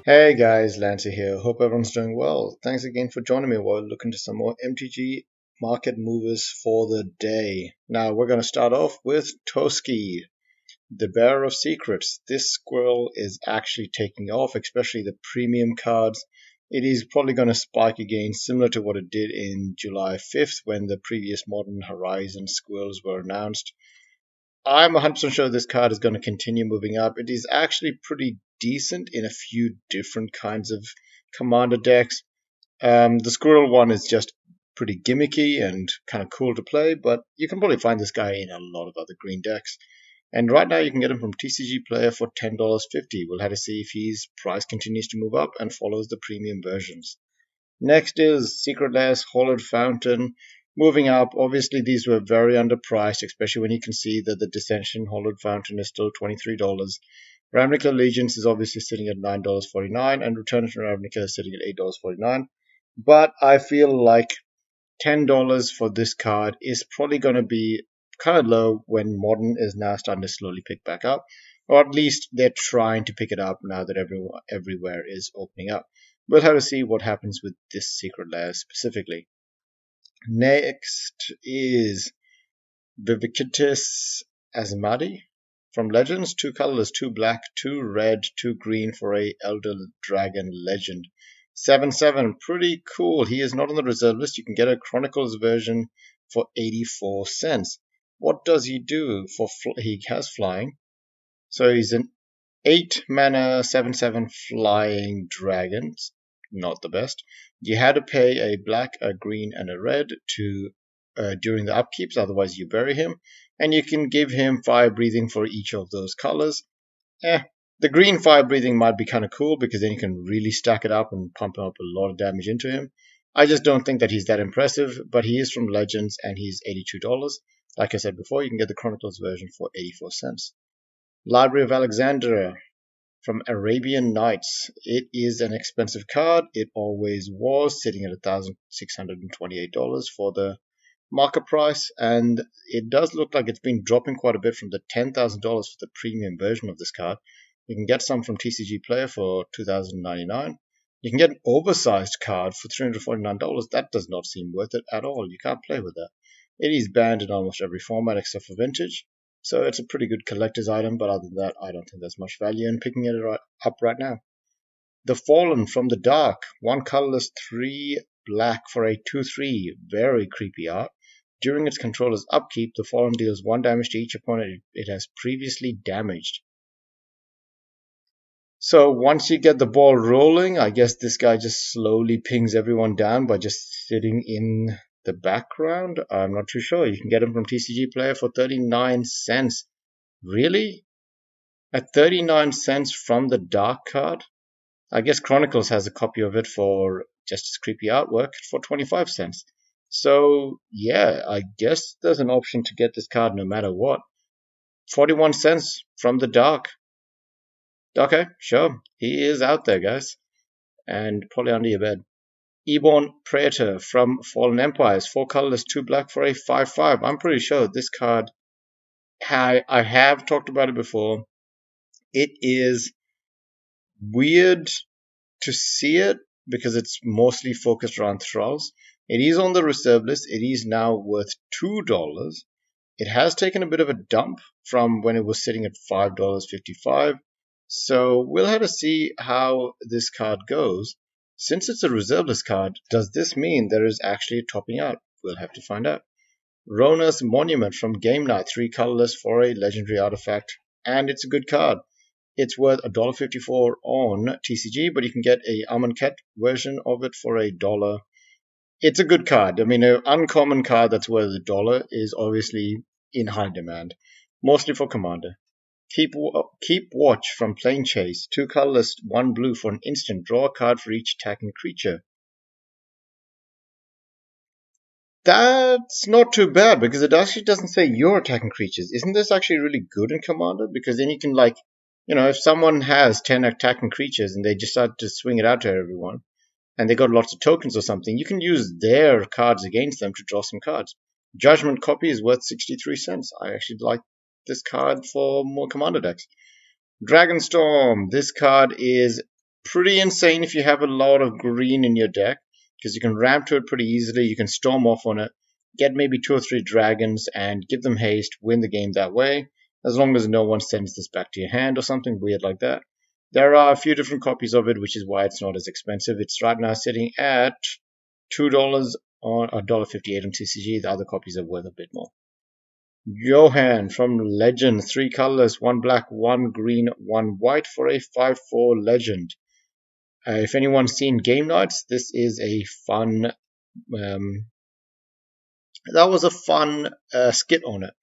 Hey guys, Lancy here. Hope everyone's doing well. Thanks again for joining me while we look into some more MTG market movers for the day. Now we're going to start off with Toski, the bearer of secrets. This squirrel is actually taking off, especially the premium cards. It is probably going to spike again, similar to what it did in July 5th when the previous Modern Horizon squirrels were announced. I'm 100% sure this card is going to continue moving up. It is actually pretty decent in a few different kinds of commander decks. The squirrel one is just pretty gimmicky and kind of cool to play, but you can probably find this guy in a lot of other green decks. And right now you can get him from TCG Player for $10.50. We'll have to see if his price continues to move up and follows the premium versions. Next is Secret Lairs, Hollowed Fountain. Moving up, obviously these were very underpriced, especially when you can see that the Dissension Hollowed Fountain is still $23. Ravnica Allegiance is obviously sitting at $9.49, and Return to Ravnica is sitting at $8.49. But I feel like $10 for this card is probably going to be kind of low when Modern is now starting to slowly pick back up. Or at least they're trying to pick it up now that everywhere is opening up. We'll have to see what happens with this Secret Lair specifically. Next is Vivicatus Asmadi from Legends. 2 colorless, 2 black, 2 red, 2 green for a Elder Dragon Legend. 7/7, pretty cool. He is not on the reserve list. You can get a Chronicles version for 84 cents. What does he do? He has flying. So he's an 8 mana 7/7 flying dragon. Not the best. You had to pay a black, a green, and a red to during the upkeeps, otherwise you bury him. And you can give him fire breathing for each of those colors. The green fire breathing might be kind of cool because then you can really stack it up and pump up a lot of damage into him. I just don't think that he's that impressive, but he is from Legends and he's $82. Like I said before, you can get the Chronicles version for 84 cents. Library of Alexandria from Arabian Nights. It is an expensive card. It always was, sitting at $1,628 for the market price, and it does look like it's been dropping quite a bit from the $10,000 for the premium version of this card. You can get some from TCG Player for $2,099. You can get an oversized card for $349. That does not seem worth it at all. You can't play with that. It is banned in almost every format except for Vintage. So it's a pretty good collector's item, but other than that, I don't think there's much value in picking it up right now. The Fallen from the Dark, 1 colorless, 3 black for a 2/3, very creepy art. During its controller's upkeep, the Fallen deals 1 damage to each opponent it has previously damaged. So once you get the ball rolling, I guess this guy just slowly pings everyone down by just sitting in the background. I'm not too sure. You can get him from TCG Player for 39 cents. Really? At 39 cents from the Dark card? I guess Chronicles has a copy of it for just as creepy artwork for 25 cents. So yeah, I guess there's an option to get this card no matter what. 41 cents from the Dark. Okay, sure. He is out there, guys. And probably under your bed. Eborn Praetor from Fallen Empires, 4 colorless, 2 black for a 5/5. I'm pretty sure this card, I have talked about it before. It is weird to see it because it's mostly focused around Thralls. It is on the reserve list. It is now worth $2. It has taken a bit of a dump from when it was sitting at $5.55. So we'll have to see how this card goes. Since it's a reserve list card, does this mean there is actually a topping out? We'll have to find out. Rona's Monument from Game Night, 3 colorless for a legendary artifact, and it's a good card. It's worth $1.54 on TCG, but you can get a Amonkhet version of it for $1. It's a good card. I mean, an uncommon card that's worth $1 is obviously in high demand, mostly for Commander. Keep Watch from Plane Chase, 2 colorless, 1 blue for an instant. Draw a card for each attacking creature. That's not too bad because it actually doesn't say you're attacking creatures. Isn't this actually really good in Commander? Because then you can, like, if someone has 10 attacking creatures and they decide to swing it out to everyone and they got lots of tokens or something, you can use their cards against them to draw some cards. Judgment Copy is worth 63 cents. I actually like this card for more Commander decks. Dragonstorm. This card is Pretty insane if you have a lot of green in your deck, because you can ramp to it pretty easily. You can storm off on it, get maybe 2 or 3 dragons, and give them haste, win the game that way, as long as no one sends this back to your hand or something weird like that. There are a few different copies of it, which is why it's not as expensive. It's right now sitting at $2 on $1.58 on TCG. The other copies are worth a bit more. Johan from Legend, 3 colors, 1 black, 1 green, 1 white for a 5/4 Legend. If anyone's seen Game Nights, this is a fun. That was a fun skit on it.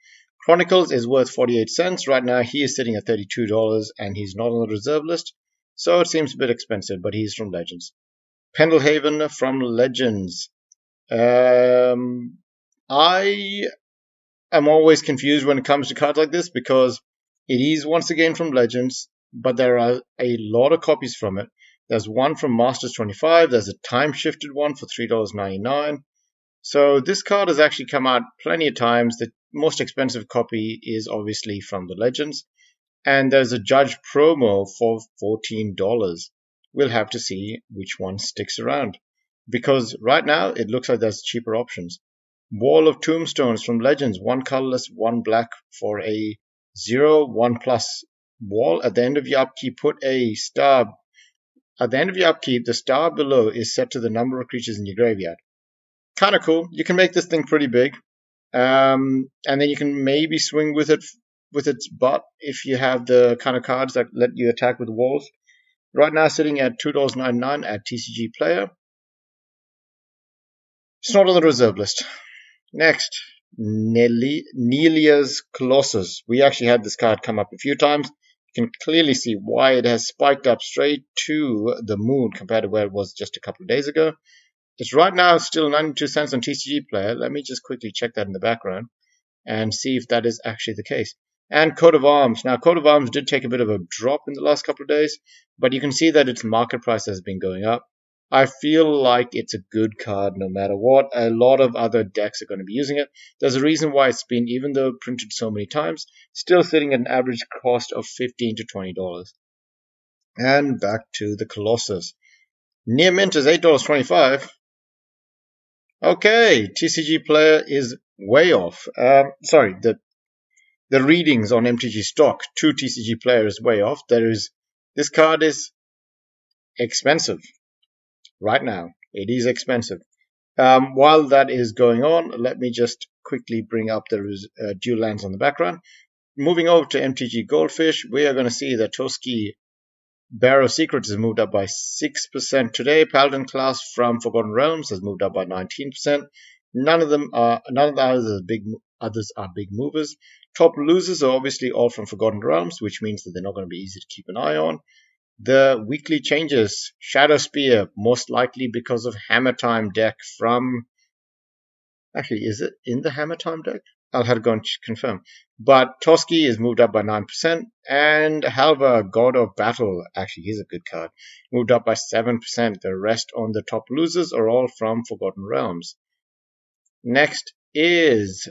Chronicles is worth 48 cents. Right now, he is sitting at $32, and he's not on the reserve list, so it seems a bit expensive, but he's from Legends. Pendlehaven from Legends. I'm always confused when it comes to cards like this, because it is once again from Legends, but there are a lot of copies from it. There's one from Masters 25, there's a time-shifted one for $3.99. So this card has actually come out plenty of times. The most expensive copy is obviously from the Legends, and there's a Judge promo for $14. We'll have to see which one sticks around, because right now it looks like there's cheaper options. Wall of Tombstones from Legends, 1 colorless, 1 black for a 0/1+ wall. At the end of your upkeep, put a star. At the end of your upkeep, the star below is set to the number of creatures in your graveyard. Kind of cool. You can make this thing pretty big, and then you can maybe swing with it with its butt if you have the kind of cards that let you attack with walls. Right now, sitting at $2.99 at TCG Player. It's not on the reserve list. Next, Nelia's Colossus. We actually had this card come up a few times. You can clearly see why it has spiked up straight to the moon compared to where it was just a couple of days ago. It's right now still 92 cents on TCG Player. Let me just quickly check that in the background and see if that is actually the case. And Coat of Arms. Now, Coat of Arms did take a bit of a drop in the last couple of days, but you can see that its market price has been going up. I feel like it's a good card no matter what. A lot of other decks are going to be using it. There's a reason why it's been, even though printed so many times, still sitting at an average cost of $15 to $20. And back to the Colossus. Near mint is $8.25. Okay, TCG Player is way off. Sorry, the readings on MTG stock to TCG Player is way off. This card is expensive. Right now, it is expensive. While that is going on, let me just quickly bring up the dual lands on the background. Moving over to MTG Goldfish, we are going to see that Toski Barrow Secrets has moved up by 6% today. Paladin class from Forgotten Realms has moved up by 19%. None of the others are big movers. Top losers are obviously all from Forgotten Realms, which means that they're not going to be easy to keep an eye on. The weekly changes, Shadow Spear, most likely because of Hammer Time deck from... Actually, is it in the Hammer Time deck? I'll have to go and confirm. But Toski is moved up by 9%, and Halva, God of Battle, actually he's a good card, moved up by 7%. The rest on the top losers are all from Forgotten Realms. Next is...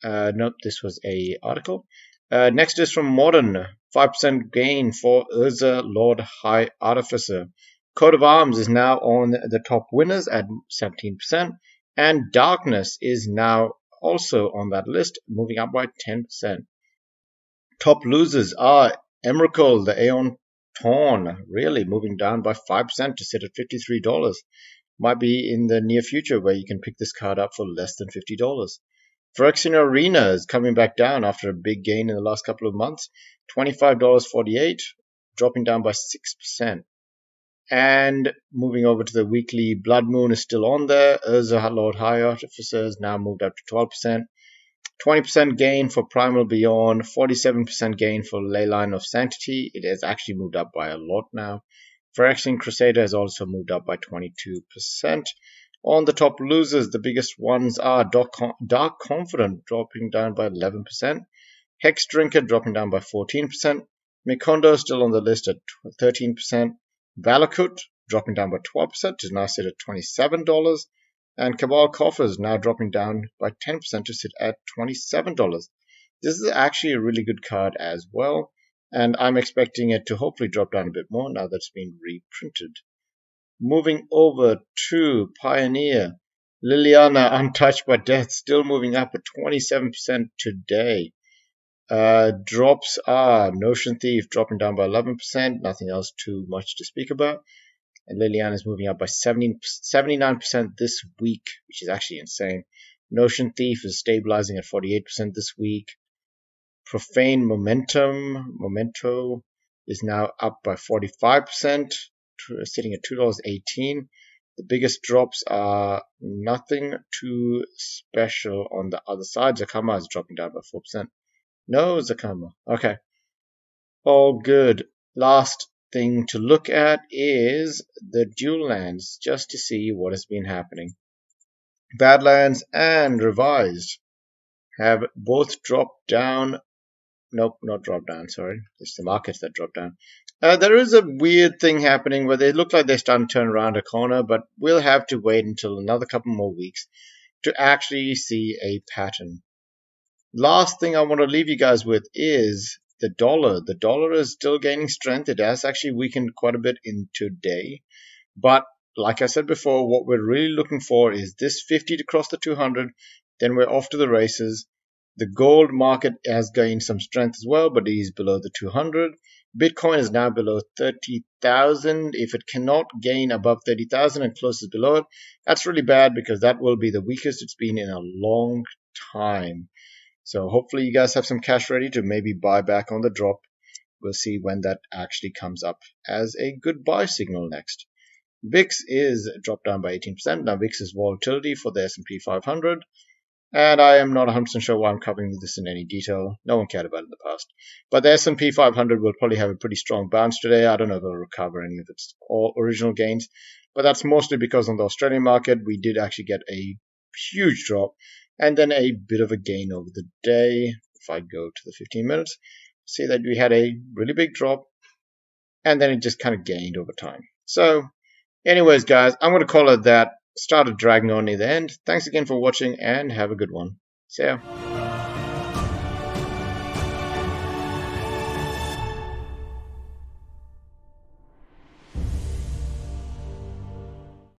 nope, this was a article. Next is from Modern, 5% gain for Urza Lord High Artificer. Coat of Arms is now on the top winners at 17%, and Darkness is now also on that list, moving up by 10%. Top losers are Emrakul, the Aeon Torn, really moving down by 5% to sit at $53. Might be in the near future where you can pick this card up for less than $50. Phyrexian Arena is coming back down after a big gain in the last couple of months. $25.48, dropping down by 6%. And moving over to the weekly, Blood Moon is still on there. Urza Lord High Artificer has now moved up to 12%. 20% gain for Primal Beyond. 47% gain for Leyline of Sanctity. It has actually moved up by a lot now. Phyrexian Crusader has also moved up by 22%. On the top losers, the biggest ones are Dark Confidant dropping down by 11%, Hex Drinker dropping down by 14%, Mikondo still on the list at 13%, Valakut dropping down by 12% to now sit at $27, and Cabal Coffers now dropping down by 10% to sit at $27. This is actually a really good card as well. And I'm expecting it to hopefully drop down a bit more now that it's been reprinted. Moving over to Pioneer. Liliana, untouched by death, still moving up at 27% today. Drops are Notion Thief dropping down by 11%, nothing else too much to speak about. And Liliana is moving up by 79% this week, which is actually insane. Notion Thief is stabilizing at 48% this week. Profane Memento is now up by 45%, sitting at $2.18. The biggest drops are nothing too special on the other side. Zakama is dropping down by 4%. No, Zakama. Okay. All good. Last thing to look at is the dual lands, just to see what has been happening. Badlands and Revised have both dropped down. Nope, not dropped down, sorry. It's the markets that dropped down. There is a weird thing happening where they look like they're starting to turn around a corner, but we'll have to wait until another couple more weeks to actually see a pattern. Last thing I want to leave you guys with is the dollar. The dollar is still gaining strength. It has actually weakened quite a bit in today. But like I said before, what we're really looking for is this 50 to cross the 200. Then we're off to the races. The gold market has gained some strength as well, but it is below the 200. Bitcoin is now below 30,000. If it cannot gain above 30,000 and closes below it, that's really bad because that will be the weakest it's been in a long time. So hopefully you guys have some cash ready to maybe buy back on the drop. We'll see when that actually comes up as a good buy signal next. VIX is dropped down by 18%. Now VIX is volatility for the S&P 500. And I am not 100% sure why I'm covering this in any detail. No one cared about it in the past. But the S&P 500 will probably have a pretty strong bounce today. I don't know if it'll recover any of its original gains. But that's mostly because on the Australian market, we did actually get a huge drop. And then a bit of a gain over the day. If I go to the 15 minutes, see that we had a really big drop. And then it just kind of gained over time. So anyways, guys, I'm going to call it that. Started dragging on near the end. Thanks again for watching and have a good one. See ya.